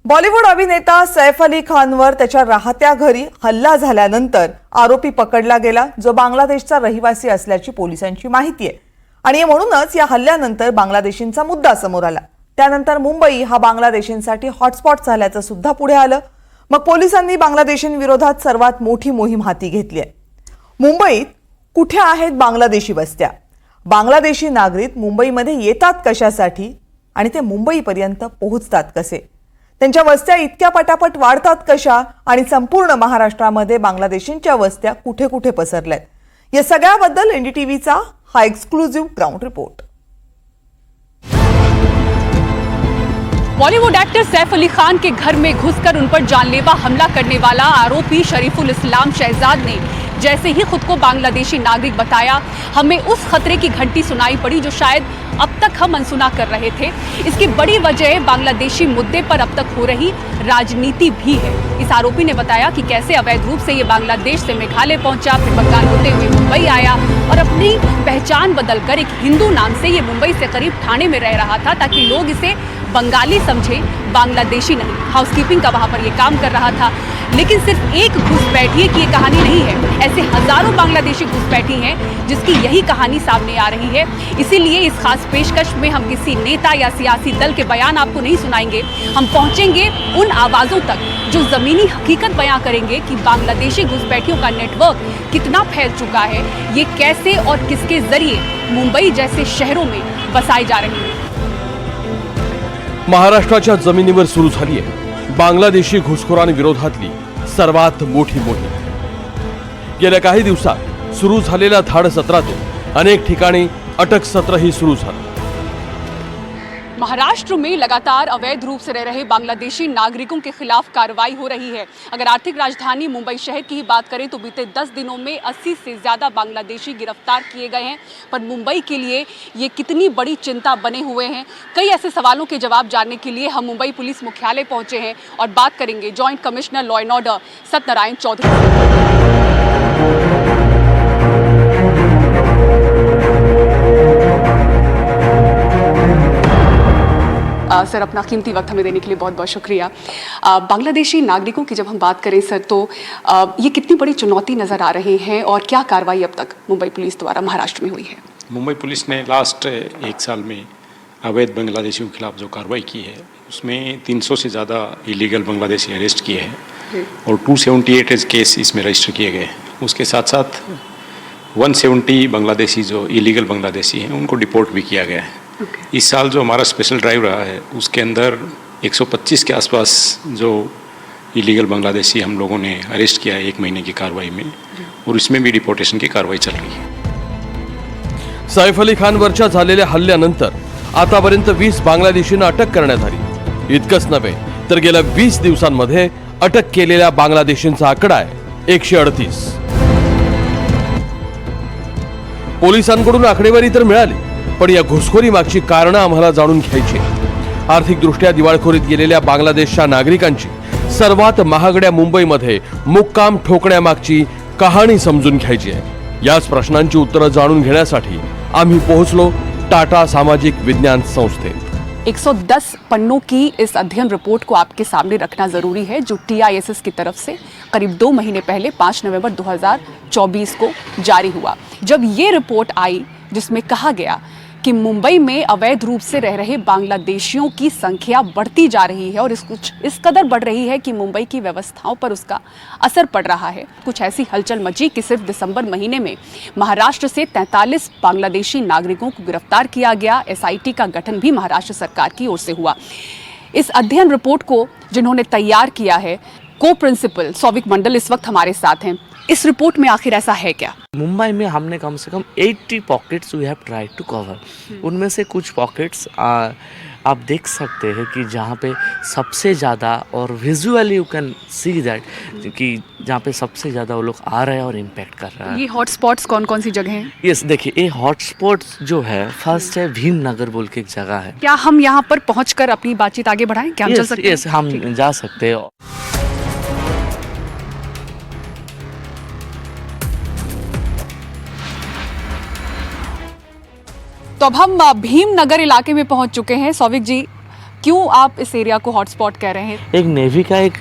Bollywood अभिनेता सैफ अली खानवर त्याच्या राहत्या घरी हल्ला झाल्यानंतर आरोपी पकडला गेला, जो बांगलादेशचा रहिवासी असल्याची पोलिसांची माहिती आहे। आणि म्हणूनच या हल्ल्यानंतर बांगलादेशींचा मुद्दा समोर आला। त्यानंतर मुंबई हा बांगलादेशींसाठी हॉटस्पॉट झाल्याचं सुद्धा पुढे आलं। मग पोलिसांनी बांगलादेशींविरोधात सर्वात मोठी मोहीम हाती घेतली आहे। मुंबईत कुठे आहेत बांगलादेशी वस्त्या? बांगलादेशी नागरिक मुंबईमध्ये येतात कशासाठी आणि ते मुंबईपर्यंत पोहोचतात कसे? त्यांच्या वस्त्या इतक्या पटापट वाढतात कशा आणि संपूर्ण महाराष्ट्रामध्ये बांगलादेशींच्या वस्त्या कुठे कुठे पसरल्यात, या सगळ्याबद्दल एनडीटीव्हीचा हा exclusive ground report. Bollywood actor Saif Ali Khan के घर में घुसकर उन पर जानलेवा हमला करने वाला आरोपी शरीफुल इस्लाम शहजाद ने जैसे ही खुद को बांग्लादेशी नागरिक बताया, हमें उस खतरे की घंटी सुनाई पड़ी जो शायद अब तक हम अनसुना कर रहे थे। इसकी बड़ी वजह बांग्लादेशी मुद्दे पर अब तक हो रही राजनीति भी है। इस आरोपी ने बताया कि कैसे अवैध रूप से ये बांग्लादेश से मेघालय पहुंचा, फिर बंगाल होते हुए मुंबई आया और अपनी पहचान बदलकर एक हिंदू नाम से ये मुंबई से करीब ठाणे में रह रहा था, ताकि लोग इसे बंगाली समझे, बांग्लादेशी नहीं। हाउसकीपिंग का वहां पर ये काम कर रहा था। लेकिन सिर्फ एक घुसपैठिए की ये कहानी नहीं है, ऐसे हजारों बांग्लादेशी घुसपैठी हैं जिसकी यही कहानी सामने आ रही है। इसीलिए इस खास पेशकश में हम किसी नेता या सियासी दल के बयान आपको नहीं सुनाएंगे। हम पहुंचेंगे उन आवाजों तक जो जमीनी हकीकत बयां करेंगे कि बांग्लादेशी घुसपैठियों का नेटवर्क कितना फैल चुका है, ये कैसे और किसके जरिए मुंबई जैसे शहरों में बसाए जा रहे हैं। महाराष्ट्राच्या जमिनीवर सुरू झाली आहे बांगलादेशी घुसखोरांविरोधातली सर्वात मोठी मोहीम। गेल्या काही दिवसात सुरू झालेल्या धाड सत्रातून अनेक ठिकाणी अटक सत्रही सुरू झालं। महाराष्ट्र में लगातार अवैध रूप से रह रहे बांग्लादेशी नागरिकों के खिलाफ कार्रवाई हो रही है। अगर आर्थिक राजधानी मुंबई शहर की ही बात करें तो बीते 10 दिनों में 80 से ज्यादा बांग्लादेशी गिरफ्तार किए गए हैं। पर मुंबई के लिए ये कितनी बड़ी चिंता बने हुए हैं, कई ऐसे सवालों के जवाब जानने के लिए हम मुंबई पुलिस मुख्यालय पहुंचे हैं और बात करेंगे joint commissioner law and order Satyanarayan Chaudhary. Sir, अपना कीमती वक्त हमें देने के लिए बहुत बहुत शुक्रिया। बांग्लादेशी नागरिकों की जब हम बात करें सर, तो ये कितनी बड़ी चुनौती नज़र आ रही है और क्या कार्रवाई अब तक मुंबई पुलिस द्वारा महाराष्ट्र में हुई है? मुंबई पुलिस ने लास्ट एक साल में अवैध बांग्लादेशियों के खिलाफ जो कार्रवाई की है, उसमें 300 से ज़्यादा इलीगल बांग्लादेशी अरेस्ट किए हैं और 278 केस इसमें रजिस्टर किए गए। उसके साथ साथ 170 बांग्लादेशी जो इलीगल बांग्लादेशी हैं उनको डिपोर्ट भी किया गया है। इस साल जो हमारा स्पेशल ड्राइव रहा है, उसके अंदर 125 के आसपास जो इलीगल बांग्लादेशी हम लोगों ने अरेस्ट किया है 1 महीने की कार्रवाई में, और इसमें भी डिपोर्टेशन की कार्रवाई चल रही है। सैफ अली खानवरच्या झालेल्या हल्ल्यानंतर आतापर्यंत 20 बांगलादेशींना अटक करण्यात आली। इतकंच नव्हे तर गेल्या 20 दिवसांमध्ये अटक केलेल्या बांगलादेशींचा आकडा आहे 138। पोलिसांकडून आकडेवारी तर मिळाली, पण या घुसखोरी मागची कारणं आम्हाला जाणून घ्यायची। आर्थिकदृष्ट्या दिवाळखोरीत गेलेल्या बांगलादेशच्या नागरिकांची सर्वात महागड्या मुंबईमध्ये मुक्काम ठोकण्यामागची कहाणी समजून घ्यायची आहे। याच प्रश्नांची उत्तरं जाणून घेण्यासाठी आम्ही पोहोचलो टाटा सामाजिक विज्ञान संस्थेत। 110 पन्नों की इस अध्ययन रिपोर्ट को आपके सामने रखना जरूरी है, जो TISS की तरफ से करीब 2 महीने पहले 5 नवंबर 2024 को जारी हुआ। जब ये रिपोर्ट आई जिसमें कहा गया कि मुंबई में अवैध रूप से रह रहे बांग्लादेशियों की संख्या बढ़ती जा रही है और इस कदर बढ़ रही है कि मुंबई की व्यवस्थाओं पर उसका असर पड़ रहा है, कुछ ऐसी हलचल मची कि सिर्फ दिसंबर महीने में महाराष्ट्र से 43 बांग्लादेशी नागरिकों को गिरफ्तार किया गया। SIT का गठन भी महाराष्ट्र सरकार की ओर से हुआ। इस अध्ययन रिपोर्ट को जिन्होंने तैयार किया है, को प्रिंसिपल सौविक मंडल इस वक्त हमारे साथ हैं। इस रिपोर्ट में आखिर ऐसा है क्या? मुंबई में हमने कम से कम 80 pockets we have tried to cover. उनमें से कुछ पॉकेट्स आप देख सकते हैं कि जहाँ पे सबसे ज़्यादा, और visually you can see that कि जहाँ पे सबसे ज़्यादा वो लोग आ रहे हैं और इम्पैक्ट कर रहा है। ये हॉटस्पॉट्स कौन कौन सी जगह हैं? यस, देखिए ये हॉटस्पॉट्स जो है, फर्स्ट है भीमनगर बोल के एक जगह है। क्या हम यहाँ पर पहुँचकर अपनी बातचीत आगे बढ़ाएं? क्या हम चल सकते हैं? यस, हम जा सकते हैं। तो अब हम भीमनगर इलाके में पहुंच चुके हैं। सौविक जी, क्यों आप इस एरिया को हॉटस्पॉट कह रहे हैं? एक नेवी का एक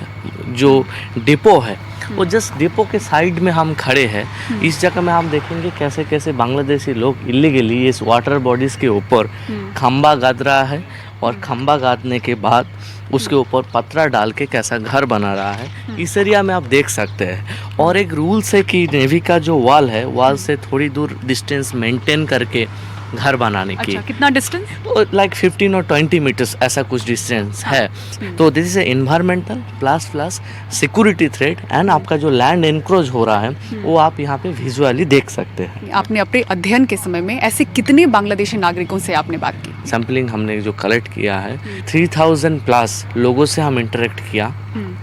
जो डिपो है वो जस्ट डिपो के साइड में हम खड़े हैं। इस जगह में हम देखेंगे कैसे कैसे बांग्लादेशी लोग इलीगली इस वाटर बॉडीज़ के ऊपर खंबा गाद रहा है और खंबा गादने के बाद उसके ऊपर पत्थर डाल के कैसा घर बना रहा है। इस एरिया में आप देख सकते हैं। और एक रूल्स है कि नेवी का जो वॉल है वॉल से थोड़ी दूर डिस्टेंस मेंटेन करके घर बनाने की। अच्छा, कितना डिस्टेंस? लाइक 15 और 20 मीटर्स ऐसा कुछ डिस्टेंस है। तो this is environmental plus security threat and आपका जो लैंड एनक्रोच हो रहा है वो आप यहाँ पे विजुअली देख सकते हैं। आपने अपने अध्ययन के समय में ऐसे कितने बांग्लादेशी नागरिकों से आपने बात की? सैम्पलिंग हमने जो कलेक्ट किया है 3000 प्लस लोगों से हम इंटरेक्ट किया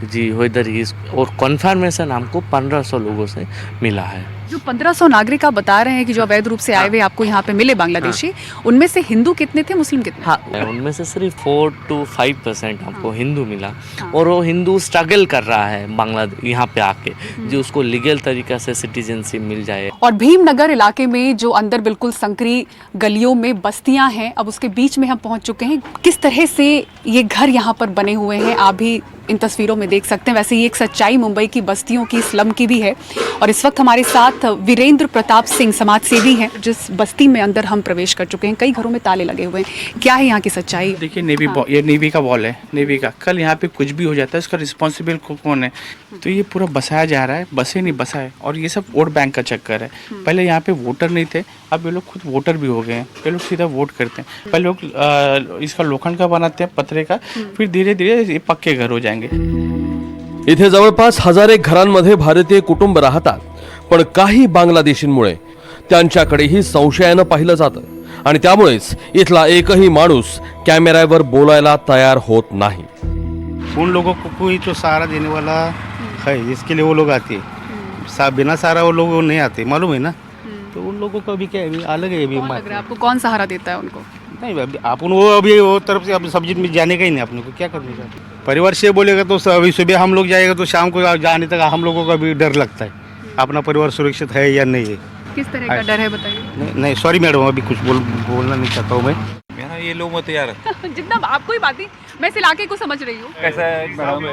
जी वेदर इज, और कन्फर्मेशन हमको 1500 लोगों से मिला है। जो 1500 नागरिक आप बता रहे हैं कि जो अवैध रूप से आए हुए आपको यहाँ पे मिले बांग्लादेशी, उनमें से हिंदू कितने थे, मुस्लिम कितने? हाँ, उनमें से सिर्फ 4 to 5% हमको हिंदू मिला। और वो हिंदू स्ट्रगल कर रहा है बांग्लादेश यहाँ पे आके जो उसको लीगल तरीका से सिटीजनशिप मिल जाए। और भीमनगर इलाके में जो अंदर बिल्कुल संकरी गलियों में बस्तियां हैं, अब उसके बीच में हम पहुंच चुके हैं। किस तरह से ये घर यहाँ पर बने हुए हैं आप भी इन तस्वीरों में देख सकते हैं। वैसे ये एक सच्चाई मुंबई की बस्तियों की, स्लम की भी है। और इस वक्त हमारे साथ वीरेंद्र प्रताप सिंह समाज सेवी हैं, जिस बस्ती में अंदर हम प्रवेश कर चुके हैं। कई घरों में ताले लगे हुए हैं। क्या है यहाँ की सच्चाई? देखिए ये नेवी का वॉल है, नेवी का। कल यहाँ पे कुछ भी हो जाता है इसका रिस्पॉन्सिबल कौन है? तो ये पूरा बसाया जा रहा है, बसे नहीं बसा है। और ये सब वोट बैंक का चक्कर है। पहले यहाँ पे वोटर नहीं थे, अब ये लोग खुद वोटर भी हो गए हैं। ये लोग सीधा वोट करते हैं। पहले लोग इसका लोखंड का बनाते हैं, पत्रे का, फिर धीरे धीरे ये पक्के घर हो जाएंगे। इथे जवळपास हजारेक घरांमध्ये भारतीय कुटुंब राहतात, पण काही बांगलादेशींमुळे त्यांच्याकडेही संशयानं पाहिलं जातं आणि त्यामुळेच इथला एकही माणूस कॅमेऱ्यावर बोलायला तयार होत नाही। उन लोगों को कोई तो सहारा देने वाला है, इसके लिए वो लोग आते हैं। बिना सहारा वो लोग नहीं आते, मालूम है ना। तो उन लोगों का भी क्या है, अभी अलग है। अभी कौन लग रहा है आपको? कौन सहारा देता है उनको? नहीं, अपन वो अभी वो तरफ से अब सब्जी में जाने का ही नहीं अपने को, क्या करने का। परिवार से बोलेगा तो अभी सुबह हम लोग जाएगा तो शाम को जाने तक हम लोगों का भी डर लगता है, अपना परिवार सुरक्षित है या नहीं है। किस तरह का डर है बताइए? नहीं सॉरी मैडम, अभी कुछ बोलना नहीं चाहता हूँ मैं। मेरा ये लो मत यार। जितना आपको ही बात ही, मैं इस इलाके को समझ रही हूँ। कैसा है मैडम,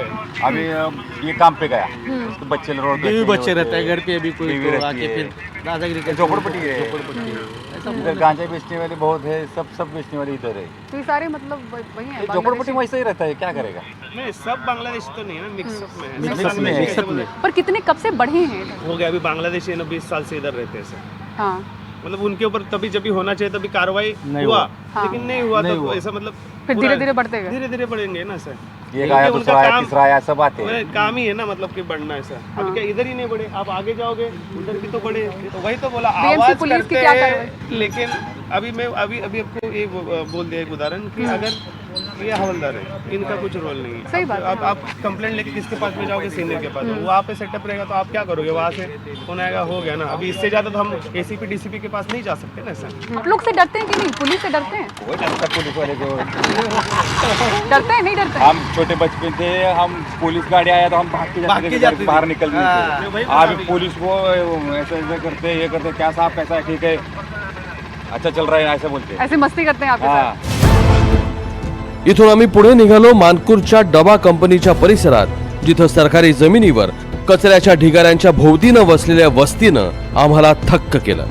अभी ये काम पे गया तो बच्चे रोड पे भी बच्चे रहते हैं घर पे, अभी कोई बीवी तो आके रहती है। फिर दादागिरी करते हैं। झोपड़पट्टी है, इधर गांजा बेचने वाले बहुत है, सब बेचने वाले इधर है। तो ये सारे मतलब वही है झोपड़पट्टी में ऐसा ही रहता है, क्या करेगा। नहीं, सब बांग्लादेश तो नहीं है ना, मिक्सअप में है। मिक्सअप में पर कितने कब से बढ़े हैं इधर? हो गया, अभी बांग्लादेशी है ना 20 साल से इधर रहते हैं सर। हाँ, मतलब उनके ऊपर तभी जब भी होना चाहिए तभी कार्रवाई नहीं हुआ, हाँ। लेकिन नहीं हुआ तो ऐसा मतलब फिर धीरे धीरे बढ़ते गए। धीरे धीरे बढ़ेंगे ना सर। एक आया दूसरा आया तीसरा आया, सब आते हैं। काम ही है ना, मतलब कि बढ़ना है सर। अभी क्या इधर ही नहीं बढ़े, आप आगे जाओगे उधर की तो बढ़े। तो वही तो बोला, BMC आवाज पुलिस की करते क्या हैं, कार्रवाई? लेकिन अभी मैं अभी आपको ये बोल दिया एक उदाहरण कि अगर ये हवलदार है, इनका कुछ रोल नहीं है। सही बात है। आप कंप्लेंट लेके किसके पास में जाओगे? सीनियर के पास। वहाँ पे सेटअप रहेगा तो आप क्या करोगे? वहाँ से फोन आएगा, हो गया ना। अभी इससे ज्यादा तो हम ACP DCP के पास नहीं जा सकते ना सर। आप लोग से डरते हैं कि नहीं? पुलिस से डरते हैं? वो डरता पुलिस वाले को। डरते हैं नहीं डरते? हम छोटे बचपन थे, हम पुलिस गाड़ी आया तो हम भाग के जाते थे, बाहर निकलते थे। अभी पुलिस को ऐसा करते, ये करते, क्या साहब कैसा है, ठीक है, अच्छा चल रहा है, ऐसा बोलते। ऐसे मस्ती करते हैं आपके साथ? हाँ, इथून आम्ही पुढे निघालो मानकूरच्या डबा कंपनीच्या परिसरात, जिथं सरकारी जमिनीवर कचऱ्याच्या ढिगाऱ्यांच्या भोवतीनं वसलेल्या वस्तीनं आम्हाला थक्क केलं।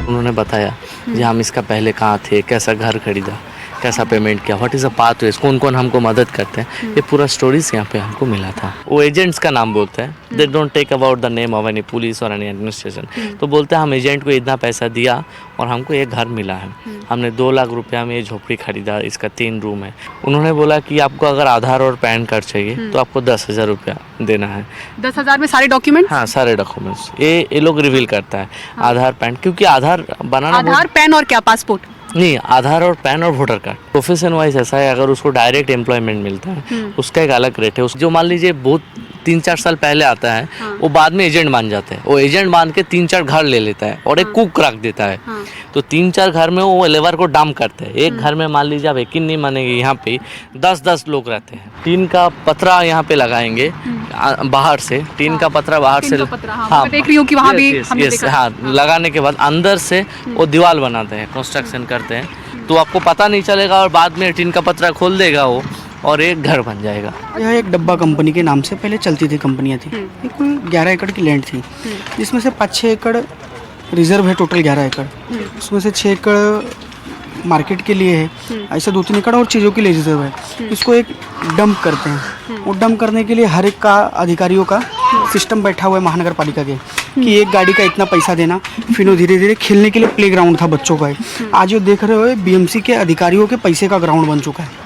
उन्होंने बताया कि हम इसका पहले कहाँ थे, कैसा घर खरीदा, कैसा पेमेंट किया, व्हाट इज़ अ पाथवेज, कौन कौन हमको मदद करते हैं, ये पूरा स्टोरीज यहाँ पे हमको मिला था। वो एजेंट्स का नाम बोलते हैं, they don't take about the name of any police और एनी एडमिनिस्ट्रेशन। तो बोलते हैं हम एजेंट को इतना पैसा दिया और हमको ये घर मिला है, हमने 2 लाख रुपया में ये झोपड़ी खरीदा, इसका 3 रूम है। उन्होंने बोला कि आपको अगर आधार और पैन कार्ड चाहिए तो आपको 10,000 रुपया देना है। 10,000 में सारे डॉक्यूमेंट? हाँ, सारे डॉक्यूमेंट्स ये लोग रिवील करता है। आधार पैन, क्योंकि आधार बनाना आधार पैन और क्या पासपोर्ट? नहीं, आधार और पैन और वोटर कार्ड। प्रोफेशन वाइज ऐसा है, अगर उसको डायरेक्ट एम्प्लॉयमेंट मिलता है उसका एक अलग रेट है। उस जो मान लीजिए बहुत 3-4 साल पहले आता है, वो बाद में एजेंट बन जाते हैं। वो एजेंट बांध के 3-4 घर ले लेता है और एक कुक रख देता है। तो 3-4 घर में वो लेबर को डंप करते हैं। एक घर में मान लीजिए आप यकीन नहीं मानेंगे, यहाँ पे 10-10 लोग रहते हैं। टीन का पतरा यहाँ पे लगाएंगे बाहर से, टीन का पतरा बाहर से, मैं देख रही हूँ कि वहाँ भी हमने देखा। हाँ, लगाने के बाद अंदर से वो दीवार बनाते हैं, कंस्ट्रक्शन करते हैं, तो आपको पता नहीं चलेगा और बाद में टीन का पतरा खोल देगा वो और एक घर बन जाएगा। यह एक डब्बा कंपनी के नाम से पहले चलती थी कंपनियां थी। ये कुल 11 एकड़ की लैंड थी, जिसमें से 5-6 एकड़ रिजर्व है, टोटल 11 एकड़। उसमें से 6 एकड़ मार्केट के लिए है, ऐसे 2-3 एकड़ और चीज़ों के लिए रिजर्व है। इसको एक डंप करते हैं। वो डंप करने के लिए हर एक का अधिकारियों का सिस्टम बैठा हुआ है महानगर पालिका के, कि एक गाड़ी का इतना पैसा देना। फिर वो धीरे धीरे खेलने के लिए प्ले ग्राउंड था बच्चों का। आज वो देख रहे हो BMC के अधिकारियों के पैसे का ग्राउंड बन चुका है।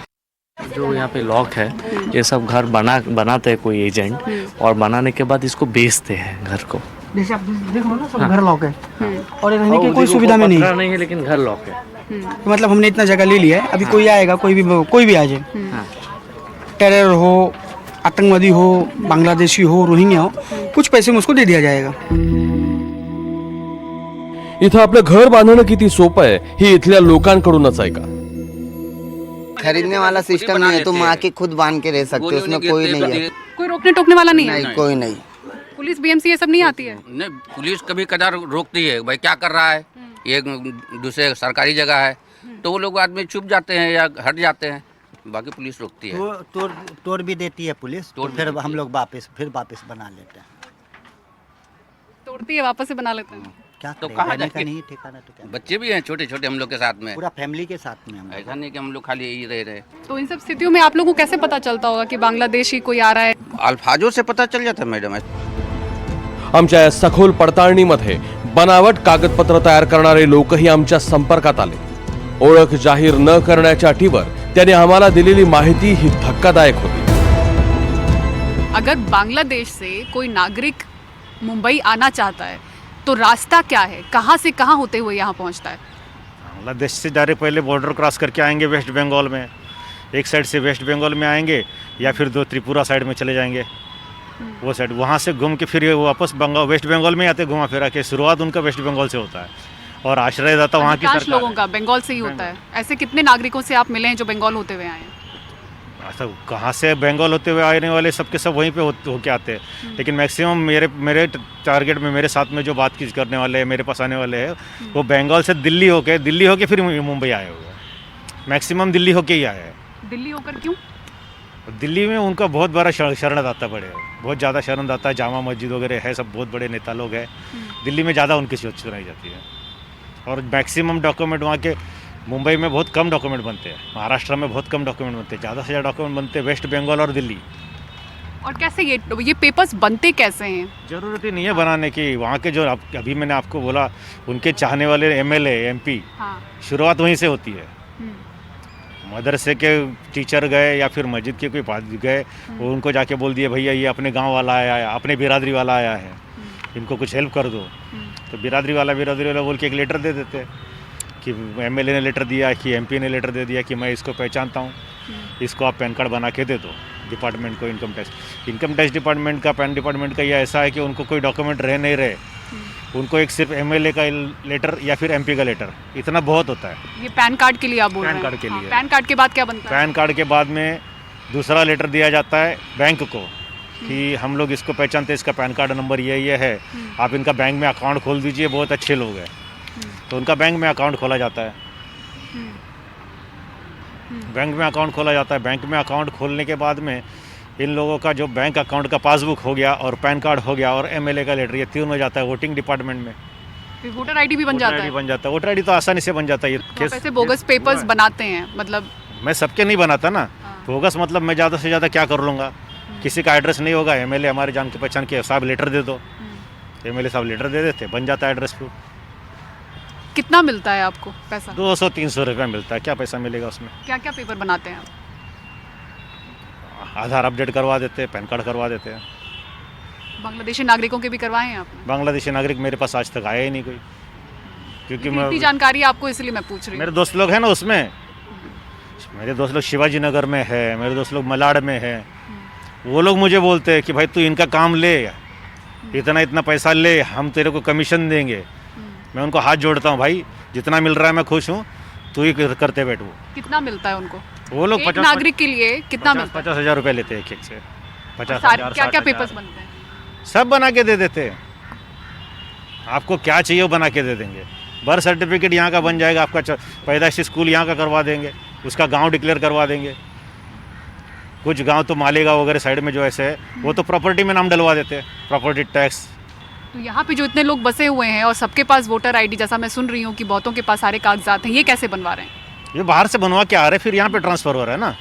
जो यहाँ पे लॉक है, ये सब घर बनाते हैं कोई एजेंट, और बनाने के बाद इसको बेचते हैं घर को। जैसे आप देखो ना, सब घर लॉक है और रहने की कोई सुविधा में नहीं है, लेकिन घर लॉक है। मतलब हमने इतना जगह ले लिया है, अभी कोई आएगा, कोई भी आ जाए, टेरर हो, आतंकवादी हो, बांग्लादेशी हो, रोहिंग्या हो, कुछ पैसे में उसको दे दिया जाएगा। इथं आपलं घर बांधणं किती सोपं आहे हे इथल्या लोकांकडूनच ऐका। खरीदने वाला सिस्टम नहीं है, तुम आके खुद बांध के रह सकते हो, उसमें कोई नहीं है। कोई रोकने टोकने वाला नहीं है? नहीं, कोई नहीं। पुलिस BMC ये सब नहीं आती है? नहीं, पुलिस कभी कदार रोकती है, भाई क्या कर रहा है, ये दूसरे सरकारी जगह है, तो वो लोग आदमी चुप जाते हैं या हट जाते हैं, बाकी पुलिस रोकती है। तोड़ भी देती है पुलिस, तो फिर हम लोग वापस बना लेते हैं। तोड़ती है, वापस से बना लेते हैं। क्या तो करें, कहाँ रहने का जाके? नहीं ठिकाना, तो क्या बच्चे भी हैं छोटे छोटे हम लोग के साथ में, पूरा फैमिली के साथ में हम ऐसा नहीं कि हम लोग खाली यही रह रहे। तो इन सब स्थितियों में आप लोगों को कैसे पता चलता होगा कि बांग्लादेशी कोई आ रहा है? अल्फाजों से पता चल जाता है मैडम। आमच्या या सखोल पडताळणीमध्ये बनावट कागदपत्र तयार करणारे लोकही आमच्या संपर्कात आले। ओळख जाहीर न करण्याच्या अटीवर त्यांनी आम्हाला दिलेली माहिती ही धक्कादायक होती। अगर बांग्लादेश से कोई नागरिक मुंबई आना चाहता है तो रास्ता क्या है, कहाँ से कहाँ होते हुए यहाँ पहुँचता है? बांग्लादेश से डायरेक्ट पहले बॉर्डर क्रॉस करके आएंगे वेस्ट बंगाल में, एक साइड से वेस्ट बंगाल में आएंगे या फिर 2 त्रिपुरा साइड में चले जाएंगे, वो साइड वहाँ से घूम के फिर वापस वेस्ट बंगाल में आते, घुमा फिरा के। शुरुआत उनका वेस्ट बंगाल से होता है और आश्रयदाता वहाँ की अधिकांश सरकार लोगों का बंगाल से ही होता है। ऐसे कितने नागरिकों से आप मिले हैं जो बंगाल होते हुए आए हैं? ऐसा कहाँ से बंगाल होते हुए आने वाले सबके सब वहीं पे होके आते हैं, लेकिन मैक्सिमम मेरे टारगेट में मेरे साथ में जो बात करने वाले हैं, मेरे पास आने वाले हैं, वो बंगाल से दिल्ली होके फिर मुंबई आए हुए हैं। मैक्सिमम दिल्ली होके ही आए हैं। दिल्ली होकर क्यों? दिल्ली में उनका बहुत बड़ा शरणदाता बड़े है, बहुत ज़्यादा शरणदाता, जामा मस्जिद वगैरह है, सब बहुत बड़े नेता लोग हैं। दिल्ली में ज़्यादा उनकी सोच सुनाई जाती है और मैक्सिमम डॉक्यूमेंट वहाँ के मुंबई में बहुत कम डॉक्यूमेंट बनते हैं, महाराष्ट्र में बहुत कम डॉक्यूमेंट बनते हैं, ज़्यादा से ज़्यादा डॉक्यूमेंट बनते हैं वेस्ट बंगाल और दिल्ली। और कैसे ये पेपर्स बनते कैसे हैं? ज़रूरत ही नहीं है बनाने की। वहाँ के जो अभी मैंने आपको बोला, उनके चाहने वाले MLA MP, शुरुआत वहीं से होती है। मदरसे के टीचर गए या फिर मस्जिद के कोई पादरी गए, वो उनको जाके बोल दिए भैया ये अपने गांव वाला आया है, अपने बिरादरी वाला आया है, इनको कुछ हेल्प कर दो। तो बिरादरी वाला बोल के एक लेटर दे देते हैं कि MLA ने लेटर दिया, कि MP ने लेटर दे दिया कि मैं इसको पहचानता हूँ, इसको आप पैन कार्ड बना के दे दो डिपार्टमेंट को। इनकम टैक्स डिपार्टमेंट का, पैन डिपार्टमेंट का ये ऐसा है कि उनको कोई डॉक्यूमेंट रह नहीं रहे, उनको एक सिर्फ MLA का लेटर या फिर MP का लेटर, इतना बहुत होता है। ये पैन कार्ड के लिए आप बोल रहे हैं? पैन कार्ड के लिए। पैन कार्ड के बाद क्या बनता है? पैन कार्ड के बाद में दूसरा लेटर दिया जाता है बैंक को कि हम लोग इसको पहचानते हैं, इसका पैन कार्ड नंबर ये है, आप इनका बैंक में अकाउंट खोल दीजिए, बहुत अच्छे लोग हैं। तो उनका बैंक में अकाउंट खोला जाता है। बैंक में अकाउंट खोला जाता है। बैंक में अकाउंट खोलने के बाद में इन लोगों का जो बैंक अकाउंट का पासबुक हो गया और पैन कार्ड हो गया और MLA का लेटर, ये तीन हो जाता है वोटिंग डिपार्टमेंट में। फिर वोटर ID भी बन जाता है? बन जाता है। वोटर ID तो आसानी से बन जाता है। तो आप ऐसे बोगस पेपर्स बनाते हैं? मतलब मैं सबके नहीं बनाता ना, बोगस मतलब मैं ज़्यादा से ज़्यादा क्या कर लूँगा, किसी का एड्रेस नहीं होगा, MLA हमारे जान के पहचान के साहब लेटर दे दो, MLA साहब लेटर दे देते, बन जाता है एड्रेस प्रूफ। कितना मिलता है आपको पैसा? 200-300 रुपये मिलता है। क्या पैसा मिलेगा उसमें? क्या क्या पेपर बनाते हैं आप? आधार अपडेट करवा देते हैं, पैन कार्ड करवा देते हैं। बांग्लादेशी नागरिकों के भी करवाए हैं आपने? बांग्लादेशी नागरिक मेरे पास आज तक आया ही नहीं कोई, क्योंकि मैं इतनी जानकारी आपको इसलिए मैं पूछ रही हूँ। मेरे दोस्त लोग हैं ना उसमें, मेरे दोस्त लोग शिवाजी नगर में है, मेरे दोस्त लोग मलाड में है, वो लोग मुझे बोलते हैं कि भाई तू इनका काम ले, इतना पैसा ले, हम तेरे को कमीशन देंगे। मैं उनको हाथ जोड़ता हूँ, भाई जितना मिल रहा है मैं खुश हूँ, तू ही करते बैठ। वो कितना मिलता है उनको? वो लोग एक नागरिक के लिए कितना मिलता है? 50,000 रुपये लेते हैं एक से। 50,000। क्या क्या पेपर्स बनते हैं? सब बना के दे देते हैं, आपको क्या चाहिए वो बना के दे देंगे। बर्थ सर्टिफिकेट यहाँ का बन जाएगा, आपका पैदाइशी स्कूल यहाँ का करवा देंगे, उसका गांव डिक्लेयर करवा देंगे। कुछ गांव तो मालेगांव वगैरह साइड में जो ऐसे है, वो तो प्रॉपर्टी में नाम डलवा देते हैं, प्रॉपर्टी टैक्स। तो यहाँ पे जो इतने लोग बसे हुए हैं और सबके पास वोटर आईडी, जैसा मैं सुन रही हूँ कि बहुतों के पास सारे कागजात हैं, ये कैसे बनवा रहे हैं? ये बाहर से बनवा के आ रहे हैं, फिर यहाँ पे ट्रांसफर हो रहा है ना।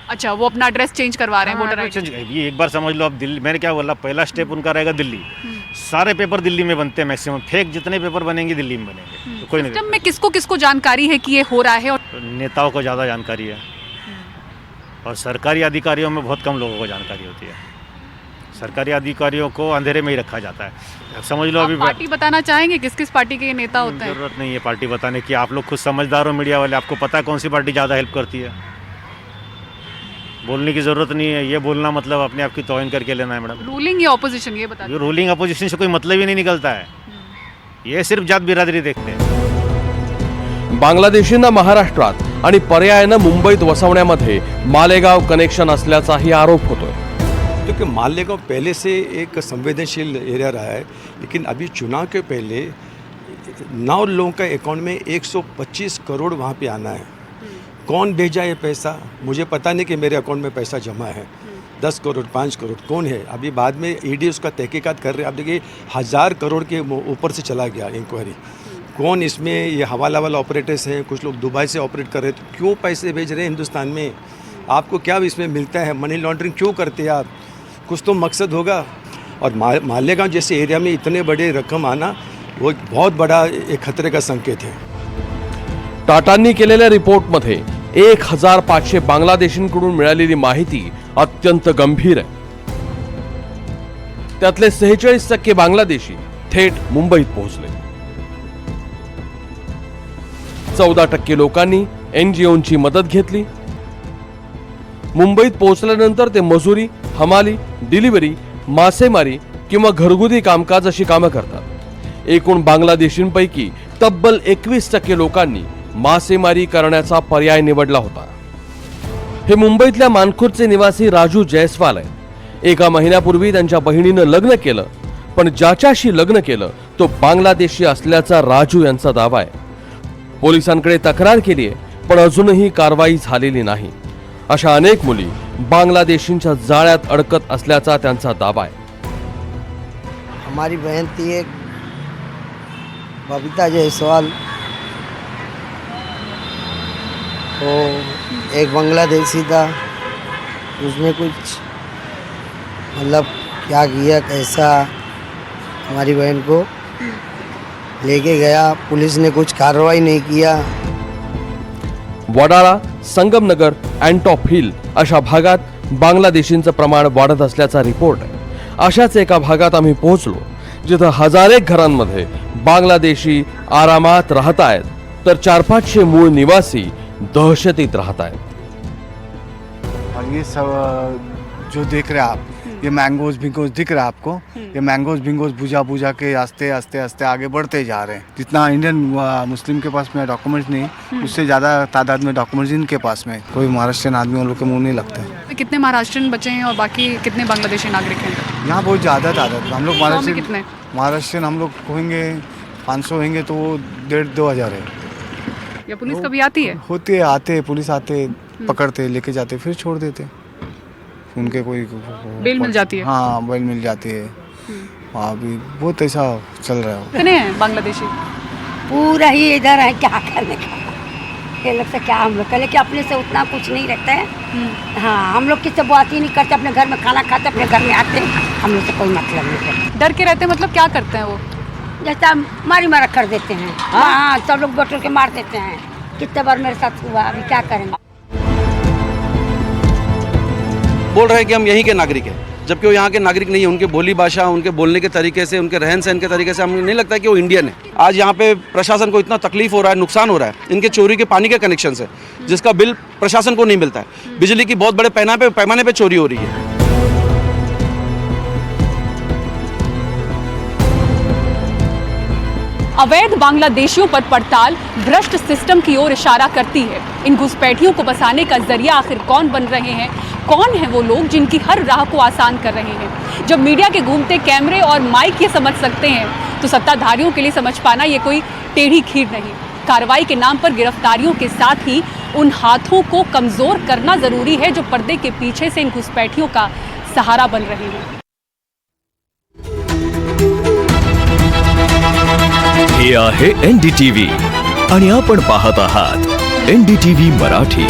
अच्छा, वो अपना एड्रेस चेंज करवा रहे हैं वोटर आईडी। ये एक बार समझ लो, अब दिल्ली, मैंने क्या बोला, पहला स्टेप उनका रहेगा दिल्ली। सारे पेपर दिल्ली में बनते हैं मैक्सिमम, फेक जितने पेपर बनेंगे दिल्ली में बनेंगे। तो कोई नहीं, सिस्टम में किसको किसको जानकारी है कि ये हो रहा है? और नेताओं को ज़्यादा जानकारी है और सरकारी अधिकारियों में बहुत कम लोगों को जानकारी होती है। सरकारी अधिकारियों को अंधेरे में ही रखा जाता है। समझ लो, अभी पार्टी बताना चाहेंगे किस किस पार्टी के ये नेता होते हैं? जरूरत नहीं है पार्टी बताने की, आप लोग खुद समझदार हो, मीडिया वाले, आपको पता है कौन सी पार्टी ज़्यादा हेल्प करती है। बोलने की ज़रूरत नहीं है, ये बोलना मतलब अपने आप की तौहीन करके लेना है मैडम। रूलिंग या ऑपोजिशन, ये बता। रूलिंग अपोजिशन से कोई मतलब ही नहीं निकलता है, ये सिर्फ जात बिरादरी देखते हैं। बांगलादेशींना महाराष्ट्रात आणि पर्यायानं मुंबईत वसवण्यामध्ये मालेगाव कनेक्शन असल्याचाही आरोप होतोय। क्योंकि मालेगांव पहले से एक संवेदनशील एरिया रहा है, लेकिन अभी चुनाव के पहले 9 लोगों का अकाउंट में 125 करोड़ वहाँ पे आना है। कौन भेजा ये पैसा मुझे पता नहीं, कि मेरे अकाउंट में पैसा जमा है 10 करोड़ 5 करोड़, कौन है? अभी बाद में ईडी उसका तहकीकात कर रहे हैं। आप देखिए 1000 करोड़ के ऊपर से चला गया इंक्वायरी। कौन इसमें, ये हवाला वाला ऑपरेटर्स हैं, कुछ लोग दुबई से ऑपरेट कर रहे हैं, तो क्यों पैसे भेज रहे हैं हिंदुस्तान में? आपको क्या इसमें मिलता है? मनी लॉन्ड्रिंग क्यों करते हैं आप? कुछ तो मकसद होगा। और मालेगांव जैसे एरिया में इतने बड़े रकम आना, वो बहुत बड़ा एक खतरे का संकेत है। टाटांनी केलेल्या रिपोर्टमध्ये 1500 बांगलादेशींकडून मिळालेली माहिती अत्यंत गंभीर आहे। त्यातले 46% बांगलादेशी थेट मुंबईत पोहोचले। 14% लोकांनी एनजीओंची मदत घेतली। मुंबईत पोहोचल्यानंतर ते मजुरी, हमाली, डिलिव्हरी, मासेमारी किंवा घरगुती कामकाज अशी कामं करतात। एकूण बांगलादेशींपैकी तब्बल 21% लोकांनी मासेमारी करण्याचा पर्याय निवडला होता। हे मुंबईतल्या मानखुर्दचे निवासी राजू जयस्वाल आहेत। एका महिन्यापूर्वी त्यांच्या बहिणीनं लग्न केलं, पण ज्याच्याशी लग्न केलं तो बांगलादेशी असल्याचा राजू यांचा दावा आहे। पोलिसांकडे तक्रार केली आहे, पण अजूनही कारवाई झालेली नाही। अशा अनेक मुली बांगलादेशींच्या जाळ्यात अडकत असल्याचा त्यांचा दावा आहे। हमारी बहन थी एक बबीता जायसवाल, तो एक बांग्लादेशी था, उसने कुछ मतलब क्या किया, कैसा हमारी बहन को लेके गया, पुलिस ने कुछ कार्रवाई नहीं किया। वडाळा, संगमनगर, अँटॉप हिल अशा भागात बांगलादेशींचं प्रमाण वाढत असल्याचा रिपोर्ट आहे। अशाच एका भागात आम्ही पोहोचलो, जिथं हजारेक घरांमध्ये बांगलादेशी आरामात राहत आहेत, तर 400-500 मूळ निवासी दहशतीत राहत आहेत। और ये सब जो देख रहे हैं आप, ये मैंगोज भिंगोज दिख रहा है आपको, ये मैंगोज भिंगोज बुझा के आस्ते आस्ते आस्ते आगे बढ़ते जा रहे हैं। जितना इंडियन मुस्लिम के पास में डॉक्यूमेंट्स नहीं, उससे ज़्यादा तादाद में डॉक्यूमेंट्स इनके पास में। कोई महाराष्ट्रियन आदमी उन लोग के मुँह नहीं लगता है। कितने महाराष्ट्रियन बचे हैं और बाकी कितने बांग्लादेशी नागरिक हैं? यहाँ बहुत ज़्यादा तादाद, हम लोग कितने महाराष्ट्रियन हम लोग होंगे 500 होंगे तो वो 1,500-2 हज़ार है। या पुलिस कभी आती है? होते हैं, आते हैं, पुलिस आते, पकड़ते, लेके जाते, फिर छोड़ देते। उनके कोई बेल मिल जाती है? हाँ, बेल मिल जाती है। अभी बहुत ऐसा चल रहा है। कितने हैं बांग्लादेशी? पूरा ही इधर है, क्या करने का, ये लोग से क्या हम लोग करें कि अपने से उतना कुछ नहीं रहता है। हाँ, हम लोग किससे बात ही नहीं करते, अपने घर में खाना खाते, अपने घर में आते, हम लोग से कोई मतलब नहीं है। डर के रहते मतलब क्या करते हैं वो? जैसा मारी मारा कर देते हैं। हाँ, सब लोग बटोर के मार देते हैं। कितने बार मेरे साथ हुआ, अभी क्या करेंगे। बोल रहे हैं कि हम यहीं के नागरिक हैं, जबकि वो यहाँ के नागरिक नहीं है। उनके बोली भाषा, उनके बोलने के तरीके से, उनके रहन सहन के तरीके से हमें नहीं लगता कि वो इंडियन है। आज यहाँ पे प्रशासन को इतना तकलीफ हो रहा है, नुकसान हो रहा है इनके चोरी के पानी के कनेक्शन से, जिसका बिल प्रशासन को नहीं मिलता है। बिजली की बहुत बड़े पैमाने पे चोरी हो रही है। अवैध बांग्लादेशियों पर पड़ताल भ्रष्ट सिस्टम की ओर इशारा करती है। इन घुसपैठियों को बसाने का जरिया आखिर कौन बन रहे हैं? कौन है वो लोग जिनकी हर राह को आसान कर रहे हैं? जब मीडिया के घूमते कैमरे और माइक ये समझ सकते हैं, तो सत्ताधारियों के लिए समझ पाना ये कोई टेढ़ी खीर नहीं। कार्रवाई के नाम पर गिरफ्तारियों के साथ ही उन हाथों को कमजोर करना जरूरी है जो पर्दे के पीछे से इन घुसपैठियों का सहारा बन रहे हैं। हे आहे NDTV आणि आपण पाहत आहात NDTV मराठी।